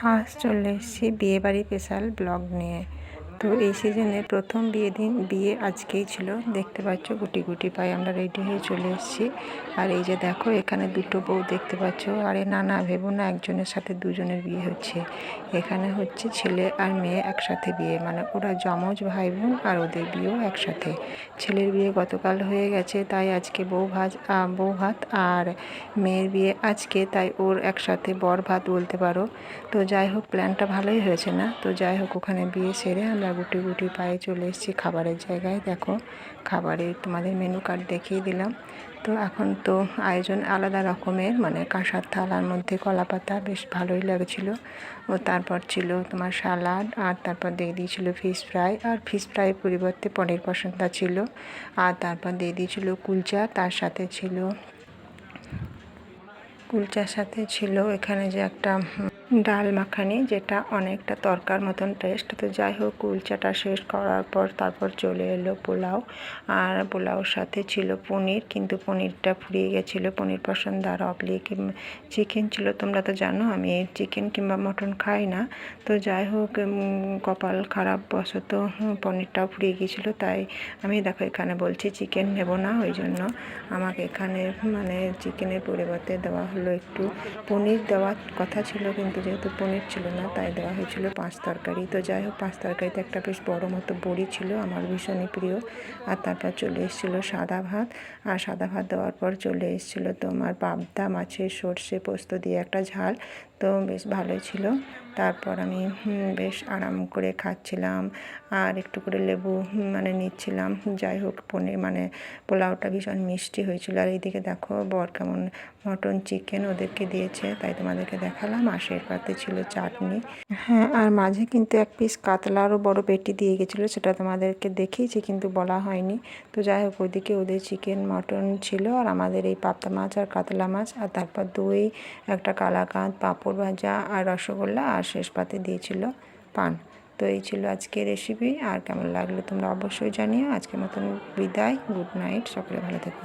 আজ চলে এসেছি বিয়েবাড়ি স্পেশাল ব্লগ নিয়ে। তো এই সিজনে প্রথম বিয়ে আজকেই ছিল। দেখতে পাচ্ছ গুটি গুটি পায়ে আমরা রেডি হয়ে চলে এসেছি। আর এই যে দেখো এখানে দুটো বউ দেখতে পাচ্ছ। আরে না ভেবো না একজনের সাথে দুজনের বিয়ে হচ্ছে। এখানে হচ্ছে ছেলে আর মেয়ে একসাথে বিয়ে, মানে ওরা যমজ ভাই বোন আর ওদের বিয়েও একসাথে। ছেলের বিয়ে গতকাল হয়ে গেছে, তাই আজকে বউ ভাত আর মেয়ের বিয়ে আজকে, তাই ওর একসাথে বর ভাত বলতে পারো। তো যাই হোক প্ল্যানটা ভালোই হয়েছে না। তো যাই হোক ওখানে বিয়ে সেরে আমরা গুটি গুটি পায়ে চলে এসেছি খাবারের জায়গায়। দেখো খাবারের তোমাদের মেনু কার্ড দেখিয়ে দিলাম। তো এখন তো আয়োজন আলাদা রকমের, মানে কাঁসার থালার মধ্যে কলাপাতা, বেশ ভালোই লাগছিলো। ও তারপর ছিল তোমার সালাড, আর তারপর দিয়ে দিয়েছিল ফিশ ফ্রাই, আর ফিশ ফ্রাইয়ের পরিবর্তে পনির পসন্তা ছিল। আর তারপর দিয়ে দিয়েছিল কুলচা, তার সাথে ছিল কুলচার সাথে ছিল এখানে যে একটা ডাল মাখানি, যেটা অনেকটা তরকার মতন টেস্ট। তো যাই হোক কুলচাটা শেষ করার পর তারপর চলে এলো পোলাও, আর পোলাওর সাথে ছিল পনির, কিন্তু পনিরটা ফুরিয়ে গেছিলো। পনির পছন্দ আর অবলিক চিকেন ছিল। তোমরা তো জানো আমি চিকেন কিংবা মটন খাই না। তো যাই হোক কপাল খারাপ বশত পনিরটাও ফুরিয়ে গিয়েছিলো, তাই আমি দেখো এখানে বলছি চিকেন নেব না। ওই জন্য আমাকে এখানে মানে চিকেনের পরিবর্তে দেওয়া হলো একটু পনির। দেওয়ার কথা ছিল কিন্তু যেহেতু পনির ছিল না, তাই দেওয়া হয়েছিল পাঁচ তরকারি। তো যাই হোক পাঁচ তরকারিতে একটা বেশ বড় মতো বড়ি ছিল, আমার ভীষণই প্রিয়। আর তারপর চলে এসেছিলো সাদা ভাত, আর সাদা ভাত দেওয়ার পর চলে এসেছিলো তোমার পাবদা মাছের সর্ষে পোস্ত দিয়ে একটা ঝাল। তো বেশ ভালোই ছিল। তারপর আমি বেশ আরাম করে খাচ্ছিলাম, আর একটু করে লেবু মানে নিচ্ছিলাম। যাই হোক মানে পোলাওটা ভীষণ মিষ্টি হয়েছিল। আর এইদিকে দেখো বর কেমন মটন চিকেন ওদেরকে দিয়েছে, তাই তোমাদেরকে দেখালাম। আর এর পাতে ছিল চাটনি। হ্যাঁ, আর মাঝে কিন্তু এক পিস কাতলা আরও বড় পেটি দিয়ে গেছিলো, সেটা তোমাদেরকে দেখিয়েছি কিন্তু বলা হয়নি। তো যাই হোক ওইদিকে ওদের চিকেন মটন ছিল, আর আমাদের এই পাবদা মাছ আর কাতলা মাছ, আর তারপর দই, একটা কালাকাঁদ, পাঁপড় ভাজা আর রসগোল্লা, আর শেষ পাতে দিয়েছিল পান। তো এই ছিল আজকের রেসিপি। আর কেমন লাগলো তোমরা অবশ্যই জানিও। আজকের মতন বিদায়, গুড নাইট, সকলে ভালো থেকো।